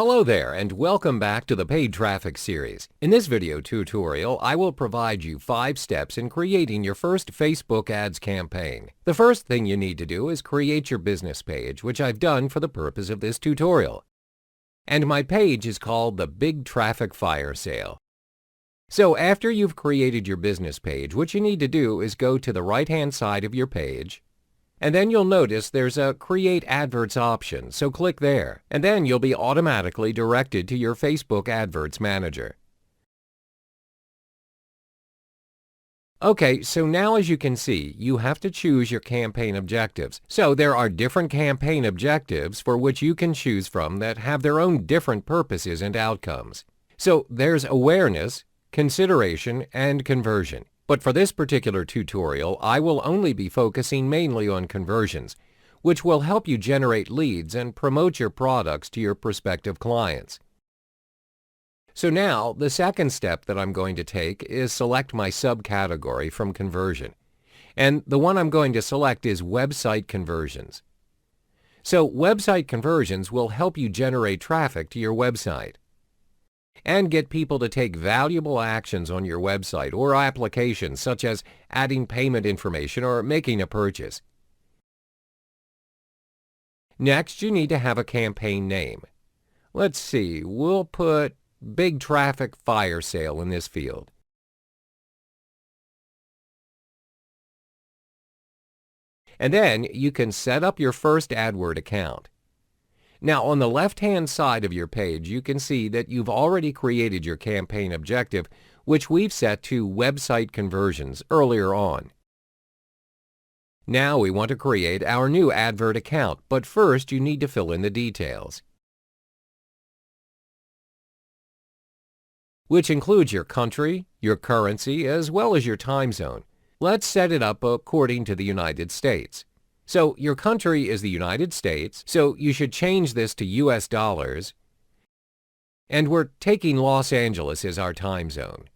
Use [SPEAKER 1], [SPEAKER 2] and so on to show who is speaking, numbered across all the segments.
[SPEAKER 1] Hello there and welcome back to the Paid Traffic series. In this video tutorial, I will provide you 5 steps in creating your first Facebook ads campaign. The first thing you need to do is create your business page, which I've done for the purpose of this tutorial. And my page is called the Big Traffic Firesale. So after you've created your business page, what you need to do is go to the right-hand side of your page, and then you'll notice there's a Create Adverts option, so click there, and then you'll be automatically directed to your Facebook Adverts Manager. Okay, so now as you can see, you have to choose your campaign objectives. So there are different campaign objectives for which you can choose from that have their own different purposes and outcomes. So there's awareness, consideration, and conversion. But for this particular tutorial, I will only be focusing mainly on conversions, which will help you generate leads and promote your products to your prospective clients. So now, the second step that I'm going to take is select my subcategory from conversion. And the one I'm going to select is website conversions. So website conversions will help you generate traffic to your website and get people to take valuable actions on your website or applications such as adding payment information or making a purchase. Next, you need to have a campaign name. Let's see, we'll put Big Traffic Firesale in this field. And then you can set up your first AdWord account. Now, on the left-hand side of your page, you can see that you've already created your campaign objective, which we've set to website conversions earlier on. Now we want to create our new advert account, but first you need to fill in the details, which includes your country, your currency, as well as your time zone. Let's set it up according to the United States. So your country is the United States, so you should change this to US dollars, and we're taking Los Angeles as our time zone.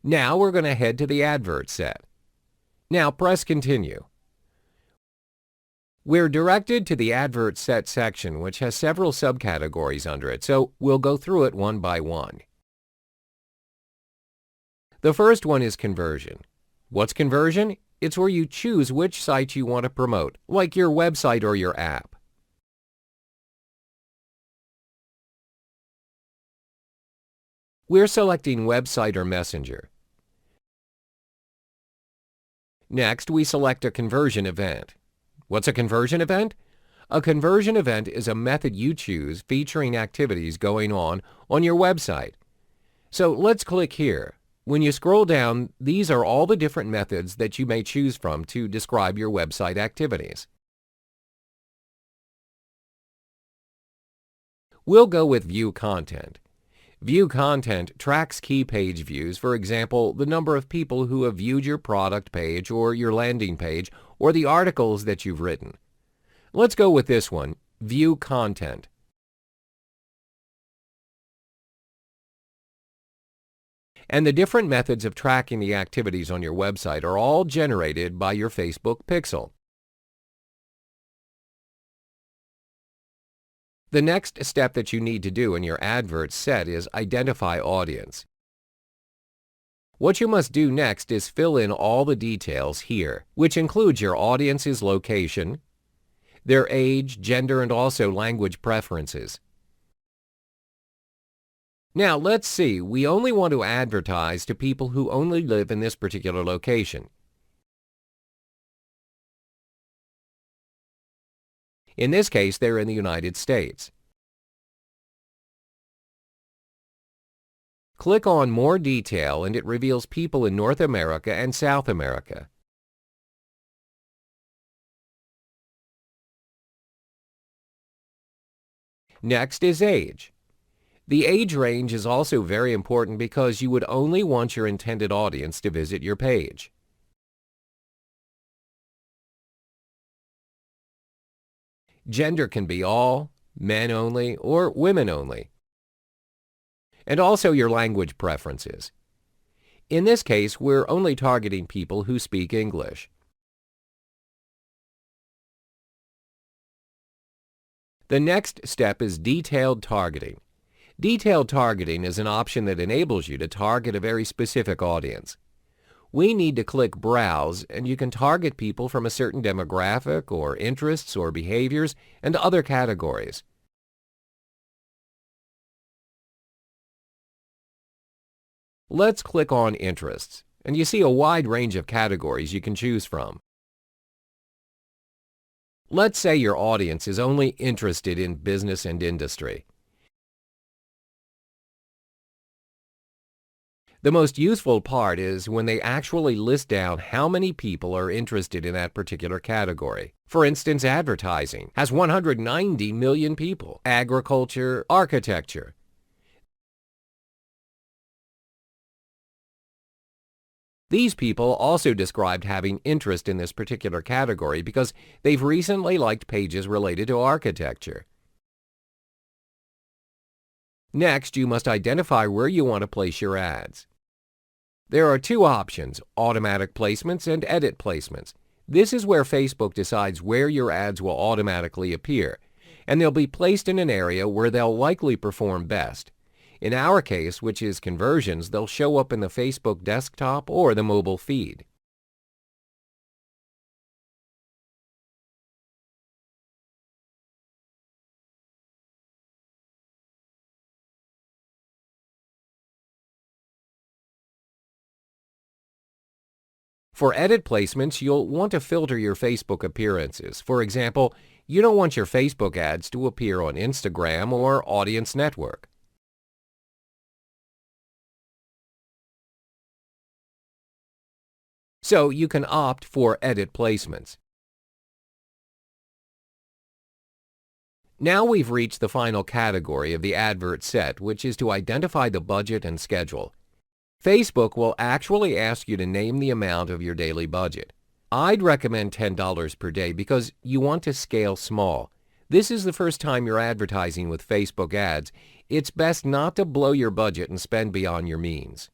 [SPEAKER 1] Now we're going to head to the advert set. Now press Continue. We're directed to the Advert Set section, which has several subcategories under it, so we'll go through it one by one. The first one is conversion. What's conversion? It's where you choose which site you want to promote, like your website or your app. We're selecting website or messenger. Next, we select a conversion event. What's a conversion event? A conversion event is a method you choose featuring activities going on your website. So let's click here. When you scroll down, these are all the different methods that you may choose from to describe your website activities. We'll go with View Content. View Content tracks key page views, for example, the number of people who have viewed your product page or your landing page or the articles that you've written. Let's go with this one, View Content. And the different methods of tracking the activities on your website are all generated by your Facebook pixel. The next step that you need to do in your advert set is identify audience. What you must do next is fill in all the details here, which includes your audience's location, their age, gender, and also language preferences. Now, let's see, we only want to advertise to people who only live in this particular location. In this case, they're in the United States. Click on More Detail and it reveals people in North America and South America. Next is age. The age range is also very important because you would only want your intended audience to visit your page. Gender can be all, men only, or women only. And also your language preferences. In this case, we're only targeting people who speak English. The next step is detailed targeting. Detailed targeting is an option that enables you to target a very specific audience. We need to click Browse, and you can target people from a certain demographic or interests or behaviors and other categories. Let's click on Interests, and you see a wide range of categories you can choose from. Let's say your audience is only interested in business and industry. The most useful part is when they actually list down how many people are interested in that particular category. For instance, advertising has 190 million people, agriculture, architecture. These people also described having interest in this particular category because they've recently liked pages related to architecture. Next, you must identify where you want to place your ads. There are two options, automatic placements and edit placements. This is where Facebook decides where your ads will automatically appear, and they'll be placed in an area where they'll likely perform best. In our case, which is conversions, they'll show up in the Facebook desktop or the mobile feed. For edit placements, you'll want to filter your Facebook appearances. For example, you don't want your Facebook ads to appear on Instagram or Audience Network. So you can opt for edit placements. Now we've reached the final category of the advert set, which is to identify the budget and schedule. Facebook will actually ask you to name the amount of your daily budget. I'd recommend $10 per day because you want to scale small. This is the first time you're advertising with Facebook ads. It's best not to blow your budget and spend beyond your means.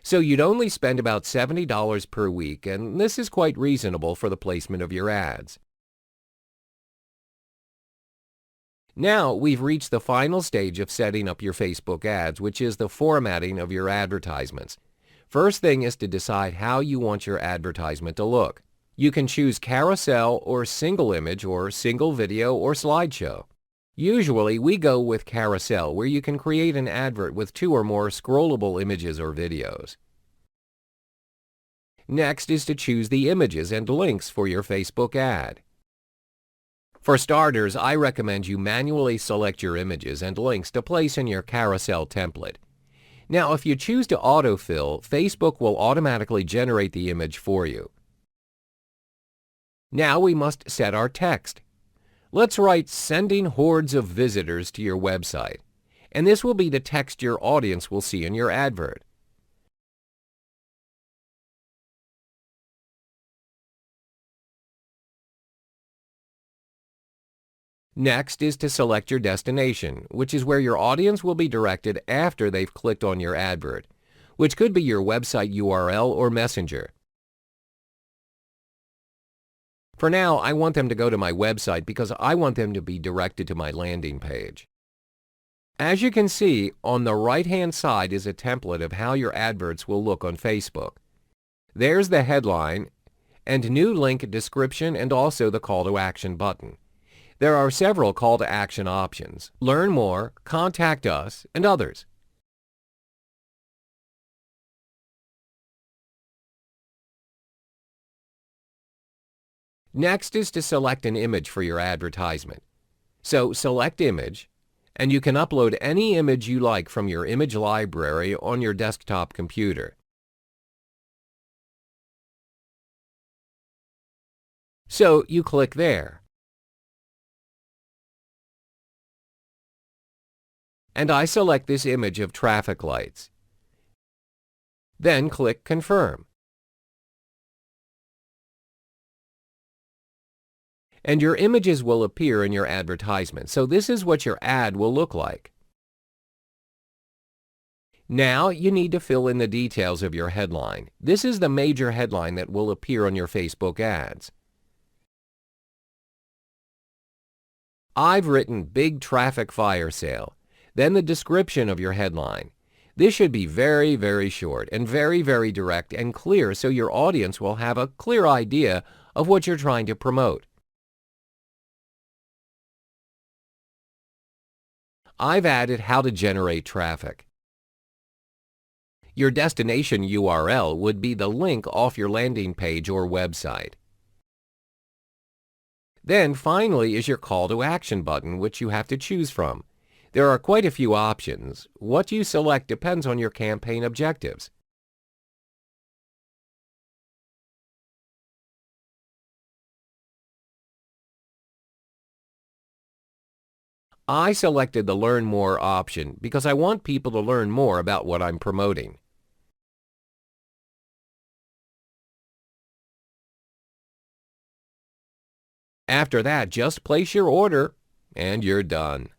[SPEAKER 1] So you'd only spend about $70 per week, and this is quite reasonable for the placement of your ads. Now we've reached the final stage of setting up your Facebook ads, which is the formatting of your advertisements. First thing is to decide how you want your advertisement to look. You can choose carousel or single image or single video or slideshow. Usually we go with carousel, where you can create an advert with 2 or more scrollable images or videos. Next is to choose the images and links for your Facebook ad. For starters, I recommend you manually select your images and links to place in your carousel template. Now, if you choose to autofill, Facebook will automatically generate the image for you. Now we must set our text. Let's write "sending hordes of visitors to your website," and this will be the text your audience will see in your advert. Next is to select your destination, which is where your audience will be directed after they've clicked on your advert, which could be your website URL or Messenger. For now, I want them to go to my website because I want them to be directed to my landing page. As you can see, on the right-hand side is a template of how your adverts will look on Facebook. There's the headline and new link description and also the call to action button. There are several call to action options: learn more, contact us, and others. Next is to select an image for your advertisement. So select image, and you can upload any image you like from your image library on your desktop computer. So you click there. And I select this image of traffic lights. Then click Confirm. And your images will appear in your advertisement. So this is what your ad will look like. Now you need to fill in the details of your headline. This is the major headline that will appear on your Facebook ads. I've written Big Traffic Firesale, then the description of your headline. This should be very, very short and very, very direct and clear so your audience will have a clear idea of what you're trying to promote. I've added how to generate traffic. Your destination URL would be the link off your landing page or website. Then finally is your call to action button, which you have to choose from. There are quite a few options. What you select depends on your campaign objectives. I selected the Learn More option because I want people to learn more about what I'm promoting. After that, just place your order and you're done.